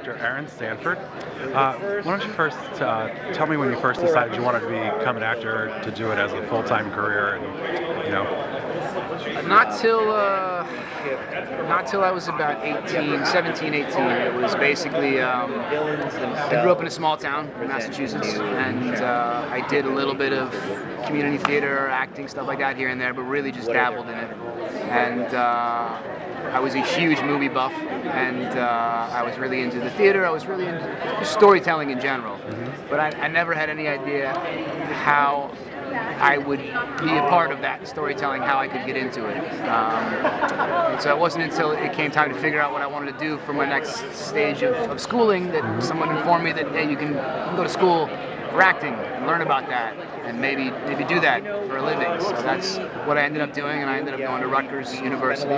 actor Aaron Stanford. Why don't you first tell me when you first decided you wanted to become an actor, to do it as a full-time career, and Not till I was about 18, 17, 18. It was basically, I grew up in a small town in Massachusetts, and I did a little bit of community theater, acting, stuff like that here and there, but really just dabbled in it. And I was a huge movie buff, and I was really into the theater. I was really into storytelling in general. But I never had any idea how I would be a part of that storytelling, how I could get into it. And so it wasn't until it came time to figure out what I wanted to do for my next stage of schooling that someone informed me that, hey, you can go to school for acting and learn about that and maybe do that for a living. So that's what I ended up doing, and I ended up going to Rutgers University.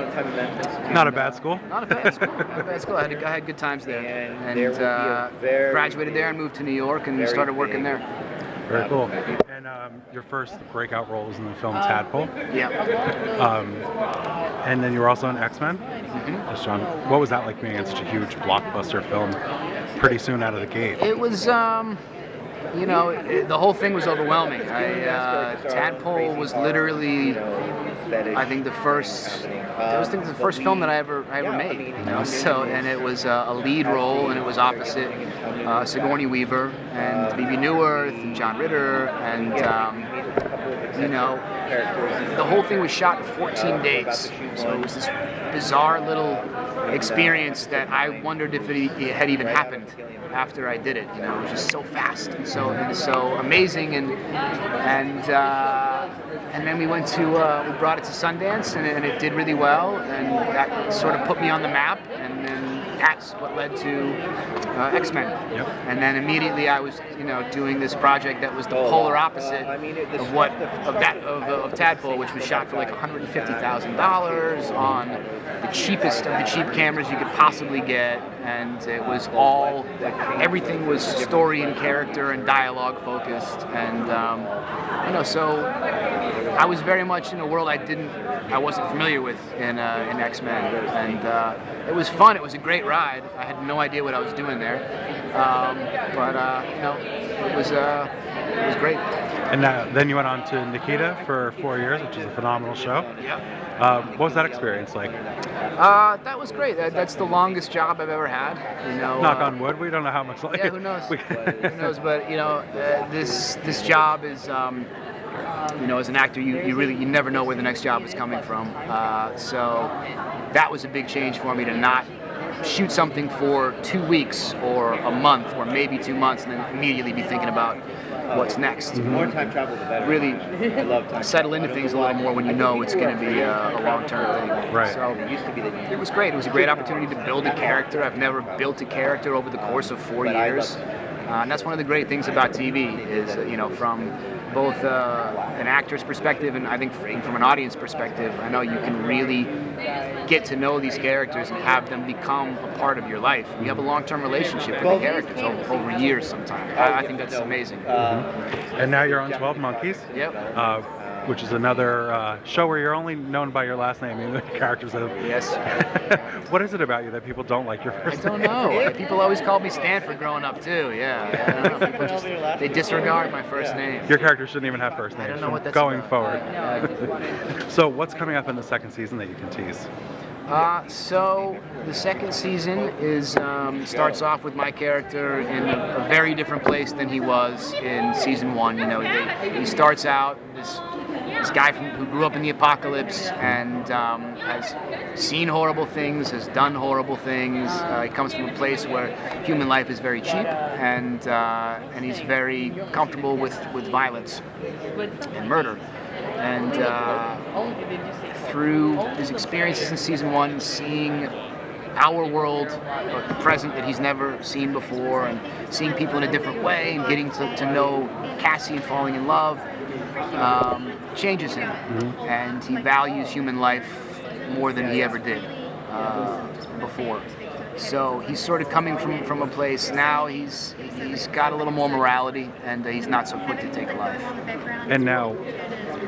Not a bad school. Not a bad school. Not a bad school. I had good times there, and graduated there and moved to New York and started working there. Very cool. And your first breakout role was in the film Tadpole. Yeah. And then you were also in X-Men. Yes, John. What was that like, being in such a huge blockbuster film pretty soon out of the gate? It was, the whole thing was overwhelming. Tadpole was literally, I think, the first film that I ever made. So, and it was a lead role, and it was opposite Sigourney Weaver and Bebe Neuwirth and John Ritter, and the whole thing was shot in 14 days. So it was this bizarre little experience that I wondered if it had even happened after I did it. It was just so fast and so amazing, and then we went to we brought it to Sundance, and it did really well, and that sort of put me on the map, and then that's what led to X-Men. Yep. And then immediately I was doing this project that was the polar opposite of Tadpole, which was shot for like $150,000 on the cheapest of the cheap cameras you could possibly get, and it was everything was story and character and dialogue focused, and so I was very much in a world I wasn't familiar with in X-Men, and it was fun. It was a great ride. I had no idea what I was doing there, but it was great. And then you went on to Nikita for 4 years, which is a phenomenal show. Yeah. What was that experience like? That was great. That's the longest job I've ever had. Knock on wood. We don't know how much. Yeah, who knows? Who knows? But this job is, as an actor, you never know where the next job is coming from. So that was a big change for me, to not shoot something for 2 weeks or a month or maybe 2 months and then immediately be thinking about what's next. The more time travel, the better. Really settle into things a little more when you know it's going to be a long-term thing. Right. So it was great. It was a great opportunity to build a character. I've never built a character over the course of 4 years. And that's one of the great things about TV is, from both an actor's perspective and I think from an audience perspective, I know you can really get to know these characters and have them become a part of your life. You have a long-term relationship with the characters over years sometimes. I think that's amazing. And now you're on 12 Monkeys. Yep. Which is another show where you're only known by your last name, even the characters have. Yes. What is it about you that people don't like your first name? I don't know. People always called me Stanford growing up too. Yeah. I don't know. People just they disregard my first name. Your character shouldn't even have first names. I don't know what that's going about. forward. So what's coming up in the second season that you can tease? So the second season is starts off with my character in a very different place than he was in season 1. He starts out this guy who grew up in the apocalypse and has seen horrible things, has done horrible things. He comes from a place where human life is very cheap, and he's very comfortable with violence and murder. And through his experiences in season 1, seeing our world, or the present that he's never seen before, and seeing people in a different way, and getting to know Cassie and falling in love, changes him. And he values human life more than he ever did before. So he's sort of coming from a place now. He's got a little more morality, and he's not so quick to take a life. And now,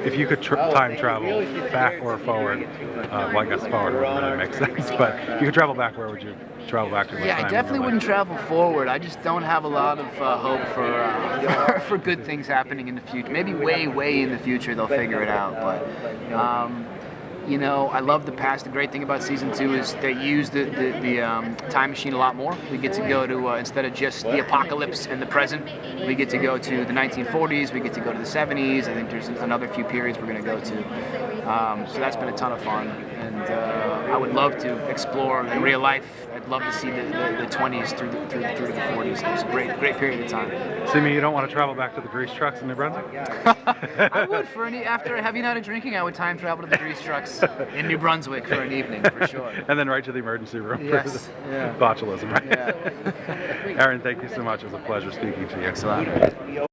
if you could time travel back or forward, well, I guess forward wouldn't really make sense, but if you could travel back, where would you travel back to? Yeah, I definitely wouldn't travel forward. I just don't have a lot of hope for good things happening in the future. Maybe way in the future they'll figure it out. But you know, I love the past. The great thing about season 2 is they use the time machine a lot more. We get to go to instead of just the apocalypse and the present, we get to go to the 1940s. We get to go to the 70s. I think there's another few periods we're going to go to. So that's been a ton of fun, and I would love to explore in real life. I'd love to see the 20s through the 40s. It was a great period of time. See me, you don't want to travel back to the grease trucks in New Brunswick? I would after a heavy night of drinking. I would time travel to the grease trucks in New Brunswick for an evening, for sure. And then right to the emergency room Yes. for botulism, right? Yeah. Aaron, thank you so much. It was a pleasure speaking to you. Thanks a lot.